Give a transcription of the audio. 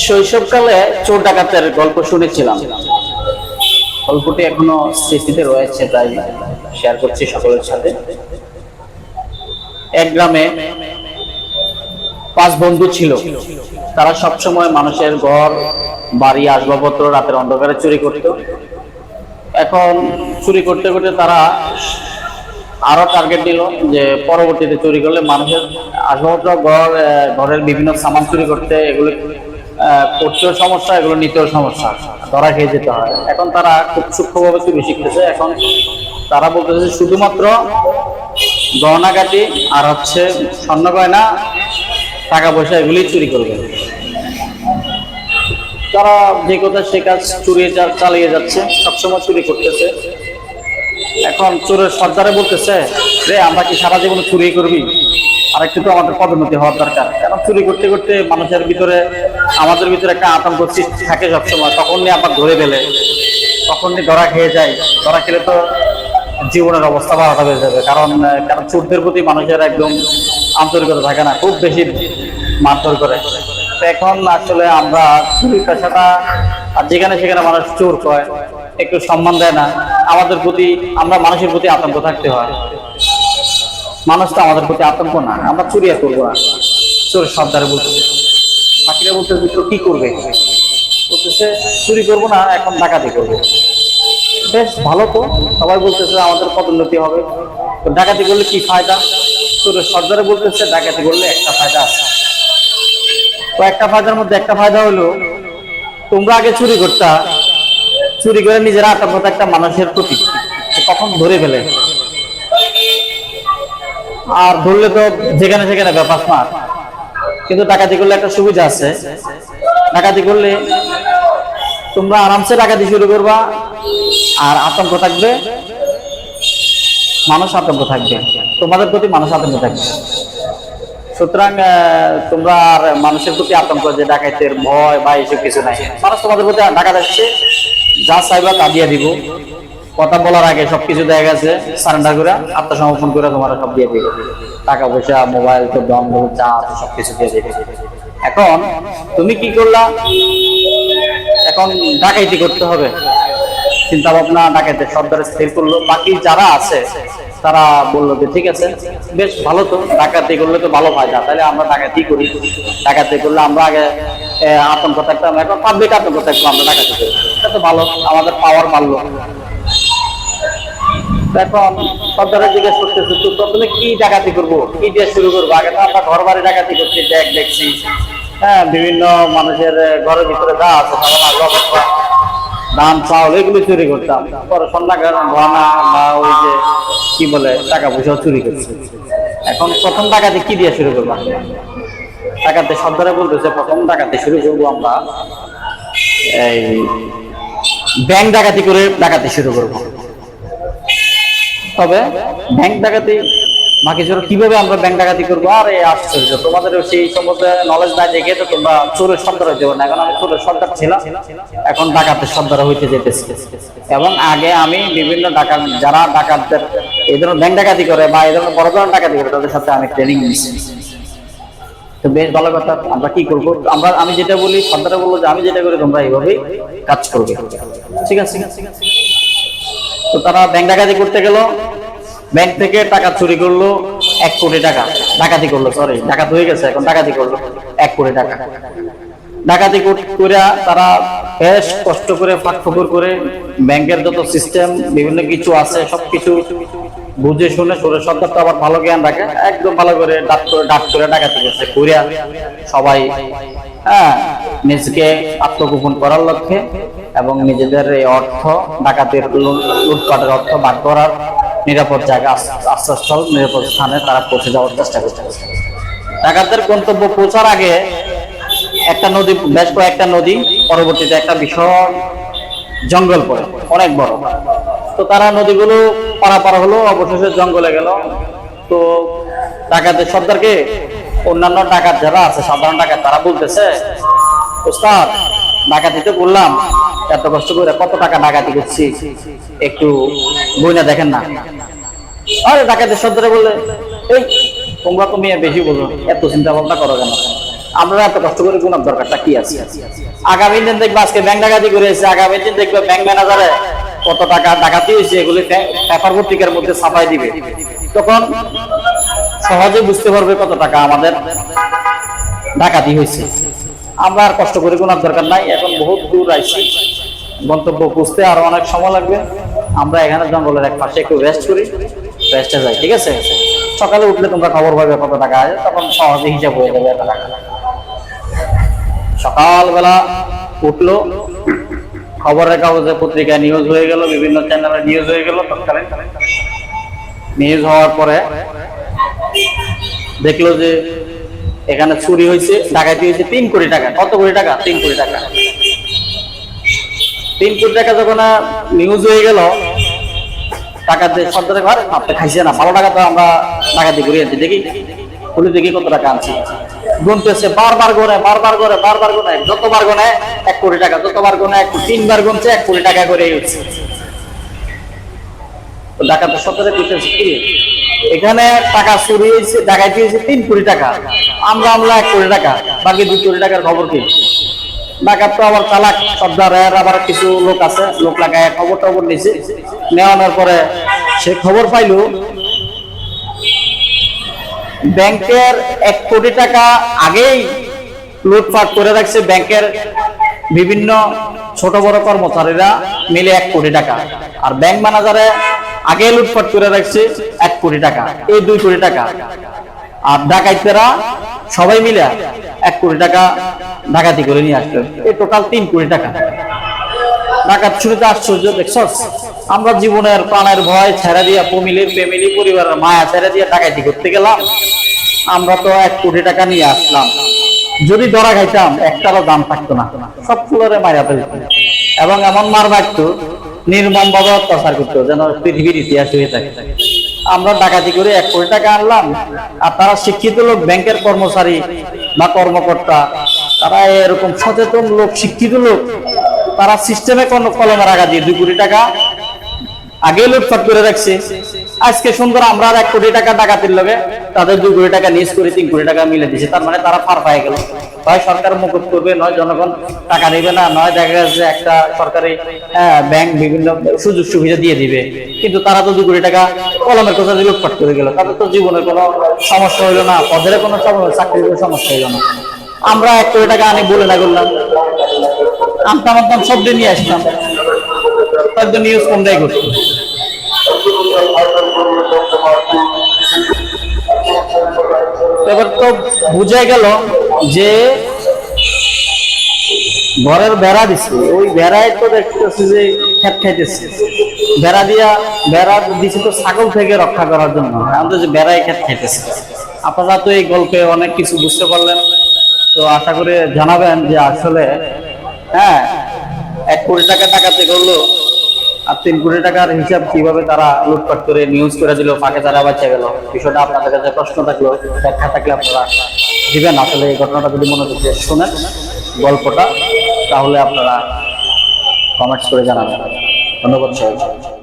শৈশবকালে চোর ডাকাতের গল্প শুনেছিলাম। গল্পটি এখনো স্মৃতিতে রয়েছে, তাই শেয়ার করছি সকলের সাথে। এক গ্রামে 5 বন্ধু ছিল। তারা সবসময় মানুষের ঘর বাড়ি আসবাবপত্র রাতের অন্ধকারে চুরি করত। এখন চুরি করতে করতে তারা আরো টার্গেট দিল যে পরবর্তীতে চুরি করলে মানুষের আসবাবপত্র ঘরের বিভিন্ন সামান চুরি করতে, এগুলো করতেও সমস্যা, এগুলো নিতেও সমস্যা, ধরা খেয়ে যেতে হয়। এখন তারা খুব সূক্ষ্মভাবে চুরি শিখতেছে। এখন তারা বলতেছে শুধুমাত্র গহনাগাটি আর স্বর্ণ গয়না, টাকা পয়সা, এগুলি চুরি করবে। তারা যে কথা সে কাজ চালিয়ে যাচ্ছে, সবসময় চুরি করতেছে। এখন চোরের সর্দারে বলতেছে, রে আমরা কি সারা জীবন চুরি করবি? আর একটু তো আমাদের পদোন্নতি হওয়ার দরকার। কারণ চুরি করতে করতে মানুষের ভিতরে, আমাদের ভিতরে একটা আতঙ্ক সৃষ্টি থাকে সবসময়। তখন নিয়ে আবার ধরে ফেলে, তখন নিয়ে ধরা খেয়ে যায়। ধরা খেলে তো জীবনের অবস্থা বাড়াটা হয়ে যাবে। কারণ চোরদের প্রতি মানুষের একদম আন্তরিকতা থাকে না, খুব বেশি মারধর করে। তো এখন আসলে আমরা চুরির পেশাটা, আর যেখানে সেখানে মানুষ চোর কয়, একটু সম্মান দেয় না। আমাদের প্রতি, আমরা মানুষের প্রতি আতঙ্ক থাকতে হয়। মানুষ তো আমাদের প্রতি আতঙ্ক না, আমরা চুরি আর করবো না। চোর সর্দারে বলতেছে, বাকিরা বলতেছে তো কি করবে? বলতেছে চুরি করবো না, এখন ডাকাতি করবো। বেশ ভালো তো, সবাই বলতেছে আমাদের পদোন্নতি হবে। তো ডাকাতি করলে কি ফায়দা? চোরের সর্দারে বলতেছে ডাকাতি করলে একটা ফায়দা আছে। তো একটা ফায়দার মধ্যে একটা ফায়দা হলো, তোমরা আগে চুরি করতা, চুরি করে নিজেরা আতঙ্ক একটা মানুষের প্রতি, কখন ধরে ফেলে। আর ধরলে তো যেখানে সেখানে ব্যাপার না। কিন্তু ডাকাতি করলে একটা সুবিধা আছে, ডাকাতি করলে তোমরা আরামসে ডাকাতি শুরু করবা, আর আতঙ্ক থাকবে, মানুষ আতঙ্ক থাকবে, তোমাদের প্রতি মানুষ আতঙ্ক থাকবে। সুতরাং তোমরা আর মানুষের প্রতি আতঙ্ক, যে ডাকাতের ভয় বা এইসব কিছু নাই। মানুষ তোমাদের প্রতি ডাকাত আসছে, যা চাইবা তা দিয়ে দিব। কথা বলার আগে সবকিছু দেখা গেছে সারেন্ডার করে, আত্মসমর্পণ করে তোমার সব দিয়ে দিবে। টাকা পয়সা, মোবাইল, তো দম যা আছে সবকিছু দিয়ে দিবে। এখন তুমি কি করলা? এখন ডাকাইতি করতে হবে, চিন্তা ভাবনা ডাকাইতে সর্দার স্থির করলো। বাকি যারা আছে তারা বললো যে ঠিক আছে, বেশ ভালো তো, ডাকাতি করলে তো ভালো ফায়দা, তাহলে আমরা ডাকাতি করি। ডাকাতি করলে আমরা আগে আতঙ্ক থাকতাম, এখন পাবলিক আতঙ্ক থাকবো, আমরা ডাকাতি করি, এটা তো ভালো, আমাদের পাওয়ার বাড়লো। এখন সর্দারে জিজ্ঞেস করতেছে, তো প্রথমে কি ডাকাতি করবো, কি দিয়ে শুরু করবো? আগে তো আমরা ঘর বাড়ি ডাকাতি করছি, দেখছি, হ্যাঁ, বিভিন্ন মানুষের ঘরের ভিতরে যা আছে, ধান চাউল এগুলো চুরি করতাম। পরে সন্ধ্যাকার গহনা বা ওই যে কি বলে টাকা পয়সা চুরি করছি। এখন প্রথম ডাকাতি কি দিয়ে শুরু করবো? ডাকাতি সর্দারে বলতেছে প্রথম ডাকাতি শুরু করবো আমরা এই ব্যাংক ডাকাতি করে ডাকাতি শুরু করবো। তবে ব্যাংক ডাকাতি বাকি ছিল কিভাবে আমরা ব্যাংক ডাকাতি করবো? আর এই আশ্চর্য, তোমাদের সেই সম্বন্ধে নলেজ না দেখে তো তোমরা চোরের সর্দার হইতে পারো না। এখন আমি চোরের সর্দার ছিলাম, এখন ডাকাতের সর্দার হইতে যেতেছি। এবং আগে আমি বিভিন্ন ডাকাত, যারা ডাকাতদের এই ধরনের ব্যাংক ডাকাতি করে বা এই ধরনের বড় ধরনের ডাকাতি করে, তাদের সাথে আমি ট্রেনিং নিচ্ছি। তো বেশ ভালো কথা। আমরা কি করবো? আমি যেটা বলি, সর্দারে বলবো যে আমি যেটা করি তোমরা এইভাবেই কাজ করবে। ঠিক আছে। তো তারা ব্যাংক ডাকাতি করতে গেল, ব্যাংক থেকে টাকা চুরি করলো 1 কোটি টাকা। ডাকাতি করলো, সরি, ডাকাত হয়ে গেছে, এখন ডাকাতি করলো 1 কোটি টাকা। ডাকাতি করে তারা বেশ কষ্ট করে ফাঁক ফোকর করে ব্যাংকের যত সিস্টেম বিভিন্ন কিছু আছে সবকিছু বুঝে শুনে, চোরের সর্দার তো আবার ভালো জ্ঞান রাখে, একদম ভালো করে ডাক করে ডাকাতি করছে। করিয়া সবাই নিজেকে আত্মগোপন করার লক্ষ্যে এবং নিজেদের এই অর্থ, ডাকাতির লুটপাটের অর্থ ভাগ করার নিরাপদ জায়গা, আশ্রয়স্থল, নিরাপদ স্থানে তারা পৌঁছে যাওয়ার চেষ্টা করছে। ডাকাতদের গন্তব্য পৌঁছার আগে একটা নদী, বেশ কয়েকটা নদী, পরবর্তীতে একটা বিশাল জঙ্গল পড়ে, অনেক বড়। তো তারা নদীগুলো পারাপার হলো, অবশেষে জঙ্গলে গেল। তো ডাকাতের সর্দারকে অন্যান্য ডাকাত যারা আছে, সাধারণ ডাকাত, তারা বলতেছে, ওস্তাদ ডাকাতিতে বললাম, এত কষ্ট করে কত টাকা ডাকাতি করছি, একটু বইনা দেখেন না। আরে ডাকাতের সর্দারে বললে, এই তোমরা তো মেয়ে বেশি বলো, এত চিন্তা ভাবনা করো কেন? আমরা এত কষ্ট করে গুণার দরকারটা কি আছে? আগামী দিন দেখবে আজকে ব্যাংক ডাকাতি করে এসেছে, আগামী দিন দেখবে ব্যাংক ম্যানেজারে কত টাকা ডাকাতি হয়েছে এগুলি পেপার পত্রিকার মধ্যে ছাপাই দিবে, তখন সহজে বুঝতে পারবে কত টাকা আমাদের ডাকাতি হয়েছে। আমরা আর কষ্ট করে গুণার দরকার নাই, এখন বহুত দূর আইছি, গন্তব্য বুঝতে আরো অনেক সময় লাগবে। আমরা এখানে জঙ্গলের এক পাশে একটু রেস্ট করি, রেস্টে যাই, ঠিক আছে? সকালে উঠলে তোমরা খবর পাবে কত টাকা আছে, তখন সহজে হিসাব হয়ে যাবে এত টাকা। সকালবেলা উঠলো, খবরের কাগজে পত্রিকায় নিউজ হয়ে গেল, বিভিন্ন চ্যানেলে নিউজ হয়ে গেল। তৎকালীন নিউজ হওয়ার পরে দেখলো যে এখানে চুরি হয়েছে, ডাকাতি হয়েছে 3 কোটি টাকা। কত কোটি টাকা? 3 কোটি টাকা। 3 কোটি টাকা যখন নিউজ হয়ে গেল, টাকা দিয়ে সর্দারে ঘর আপনি খাইছে না, ভালো টাকা তো আমরা ডাকাতি করে আনছি, দেখি পুলিশ দেখি কত টাকা আনছি। গুনতেছে, বারবার গোনে, বারবার করে, বারবার গোনে, যতবার গোনে 1 কোটি টাকা, যতবার গোনে 3বার গুনছে 1 কোটি টাকা করে হচ্ছে। ডাকাতে সর্দারে কইতেছে কি এখানে টাকা চুরি হয়েছে, ডাকাতি হয়েছে 3 কোটি টাকা, আমরা 1 কোটি টাকা, বাকি 2 কোটি টাকার খবর কি? ডাকাত তো আবার চালাক, সর্দারের আবার কিছু লোক আছে, লোক লাগায় খবর টবর নিছে। নেওয়ানোর পরে সে খবর পাইল ব্যাংকের 1 কোটি টাকা আগেই লুটপাট করে রাখছে ব্যাংকের বিভিন্ন ছোট বড় কর্মচারীরা মিলে 1 কোটি টাকা, আর ব্যাংক ম্যানেজারে আগে লুটপাট করে রাখছে 1 কোটি টাকা, এই 2 কোটি টাকা। আর ডাকাইতেরা সবাই মিলে 1 কোটি টাকা ডাকাতি করে নিয়ে আসলো, এই টোটাল 3 কোটি টাকা। ডাকাত শুনে তো আশ্চর্য, দেখছস আমরা জীবনের প্রাণের ভয় ছেড়ে দিয়া, ফ্যামিলি পরিবারের মায়া ছেড়ে দিয়ে ডাকাতি করতে গেলাম, আমরা তো 1 কোটি টাকা নিয়ে আসলাম। যদি ধরা খাইতাম একটারও দাম থাকতো না, সব ফুলরে মারা ফেলত, এবং এমন মার মারতো, নির্মম ভাবে অত্যাচার করতো, যেন পৃথিবীর ইতিহাস হয়ে থাকে। আমরা ডাকাতি করে 1 কোটি টাকা আনলাম, আর তারা শিক্ষিত লোক, ব্যাংকের কর্মচারী বা কর্মকর্তা, তারা এরকম সচেতন লোক, শিক্ষিত লোক, তারা সিস্টেমে কলমে রাখা দিয়ে 2 কোটি টাকা আগে লুটপাট করে রাখছে। আজকে সুন্দর আমরা 1 কোটি টাকা ডাকাতির লগে তাদের 2 কোটি টাকা নিজ করে 3 কোটি টাকা মিলে দিছে। তার মানে তারা পার পায়ে গেল। হয় সরকার মুকুব করবে, নয় জনগণ টাকা নেবে না, নয় দেখা যাচ্ছে একটা সরকারি ব্যাংক বিভিন্ন সুযোগ সুবিধা দিয়ে দিবে, কিন্তু তারা তো 2 কোটি টাকা কলমের কথা দিয়ে লুটপাট করে গেল। তাদের তো জীবনের কোনো সমস্যা হইলো না, পদের কোনো চাকরির কোনো সমস্যা হইলো না। আমরা 1 কোটি টাকা আনি বলে না করলাম, আমতাম সব দিয়ে নিয়ে আসলাম, হয়তো নিউজ কম দেয় করতো। এবার তো বুঝে গেল যে ঘরের বেড়া দিচ্ছে, ওই বেড়ায় তো দেখতেছে যে খেত খাইতেছে, বেড়া দিচ্ছে তো ছাগল থেকে রক্ষা করার জন্য, আমাদের যে বেড়ায় খেত খাইতেছে। আপনারা তো এই গল্পে অনেক কিছু বুঝতে পারলেন, তো আশা করে জানাবেন যে আসলে 1 কোটি টাকা ডাকাতি করলো, আর 3 কোটি টাকার হিসাব কিভাবে তারা লুটপাট করে নিউজ করে দিল, ফাঁকে তারা বাঁচা গেল। বিষয়টা আপনাদের কাছে প্রশ্ন থাকলো, ব্যাখ্যা থাকলে আপনারা দিবেন। আসলে এই ঘটনাটা যদি মনোযোগ দিয়ে শোনেন গল্পটা, তাহলে আপনারা কমেন্টস করে জানাবেন। ধন্যবাদ সবাই।